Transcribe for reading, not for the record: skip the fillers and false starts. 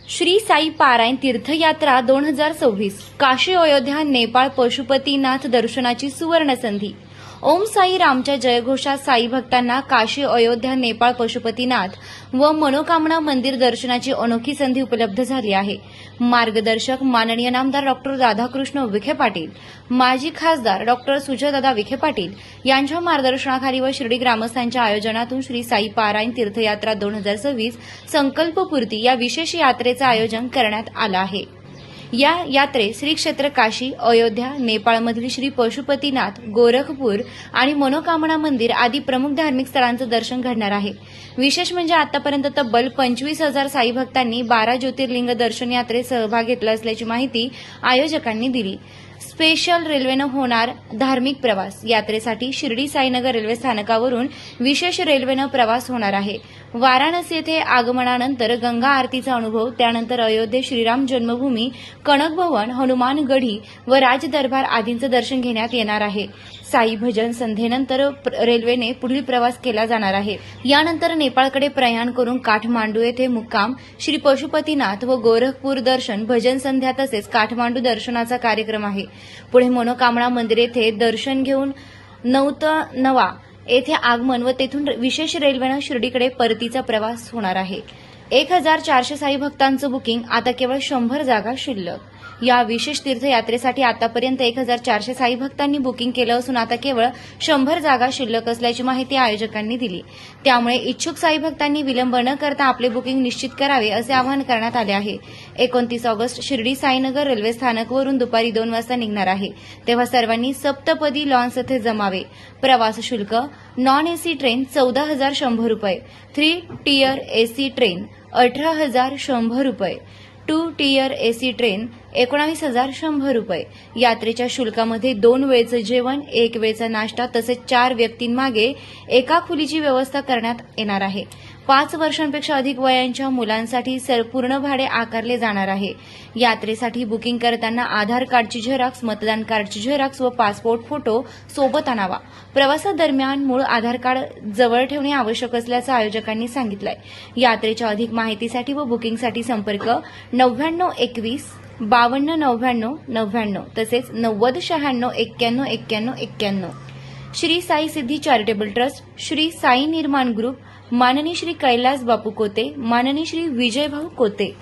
श्री साई पारायण तीर्थयात्रा 2026 काशी अयोध्या नेपाळ पशुपतीनाथ दर्शनाची सुवर्ण संधी। ओम साई रामच्या जयघोषात साई भक्तांना काशी अयोध्या नेपाळ पशुपतीनाथ व मनोकामना मंदिर दर्शनाची अनोखी संधी उपलब्ध झाली आहे। मार्गदर्शक माननीय नामदार डॉक्टर राधाकृष्ण विखे पाटील, माजी खासदार डॉक्टर सुजयदादा विखे पाटील यांच्या मार्गदर्शनाखाली व शिर्डी ग्रामस्थांच्या आयोजनातून श्री साई पारायण तीर्थयात्रा 2026 संकल्पपूर्ती या विशेष यात्रेचे आयोजन करण्यात आले आहे। या यात्रेत श्री क्षेत्र काशी, अयोध्या, नेपाळमधील श्री पशुपतीनाथ, गोरखपूर आणि मनोकामना मंदिर आदी प्रमुख धार्मिक स्थळांचं दर्शन घडणार आहे। विशेष म्हणजे आतापर्यंत तब्बल 25,000 साई भक्तांनी 12 ज्योतिर्लिंग दर्शन यात्रेत सहभाग घेतला असल्याची माहिती आयोजकांनी दिली। स्पेशल रेल्वेनं होणार धार्मिक प्रवास। यात्रेसाठी शिर्डी साईनगर रेल्वे स्थानकावरून विशेष रेल्वेनं प्रवास होणार आहे। वाराणसी येथे आगमनानंतर गंगा आरतीचा अनुभव, त्यानंतर अयोध्ये श्रीराम जन्मभूमी, कनक भवन, हनुमान गढी व राजदरबार आदींचं दर्शन घेण्यात येणार आहे। साई भजन संध्येनंतर रेल्वेने पुढील प्रवास केला जाणार आहे। यानंतर नेपाळकडे प्रयाण करून काठमांडू येथे मुक्काम, श्री पशुपतीनाथ व गोरखपूर दर्शन, भजन संध्या तसेच काठमांडू दर्शनाचा कार्यक्रम आहे। पुढे मनोकामना मंदिर येथे दर्शन घेऊन नवा येथे आगमन व तेथून विशेष रेल्वेने शिर्डीकडे परतीचा प्रवास होणार आहे। 1400 साई भक्तांचं बुकिंग, आता केवळ 100 जागा शिल्लक। या विशेष तीर्थयात्रेसाठी आतापर्यंत 1400 साई भक्तांनी बुकिंग केलं असून आता केवळ 100 जागा शिल्लक असल्याची माहिती आयोजकांनी दिली। त्यामुळे इच्छुक साई भक्तांनी विलंब न करता आपले बुकिंग निश्चित करावे असे आवाहन करण्यात आले आहे। 29 ऑगस्ट शिर्डी साईनगर रेल्वे स्थानकवरून दुपारी 2 वाजता निघणार आहे, तेव्हा सर्वांनी सप्तपदी लॉन्स येथे जमावे। प्रवास शुल्क: नॉन एसी ट्रेन 14,100 रुपये, 3 टियर एसी ट्रेन 18,100 रुपये, 2 टियर एसी ट्रेन 19,100 रुपये। यात्रेच्या शुल्कामध्ये 2 वेळचं जेवण, 1 वेळचा नाश्ता तसेच 4 व्यक्तींमागे एका खोलीची व्यवस्था करण्यात येणार आहे। 5 वर्षांपेक्षा अधिक वयांच्या मुलांसाठी पूर्ण भाडे आकारले जाणार आहे। यात्रेसाठी बुकिंग करताना आधार कार्डची झेरॉक्स, मतदान कार्डची झेरॉक्स व पासपोर्ट फोटो सोबत आणावा। प्रवासादरम्यान मूळ आधार कार्ड जवळ ठेवणे आवश्यक असल्याचं आयोजकांनी सांगितलंय। यात्रेच्या अधिक माहितीसाठी व बुकिंगसाठी संपर्क 9921 5299 99 तसेच 9096 91 91 91। श्री साई सिद्धी चॅरिटेबल ट्रस्ट, श्री साई निर्माण ग्रुप, माननीय श्री कैलास बापू कोते, माननीय श्री विजयभाऊ कोते।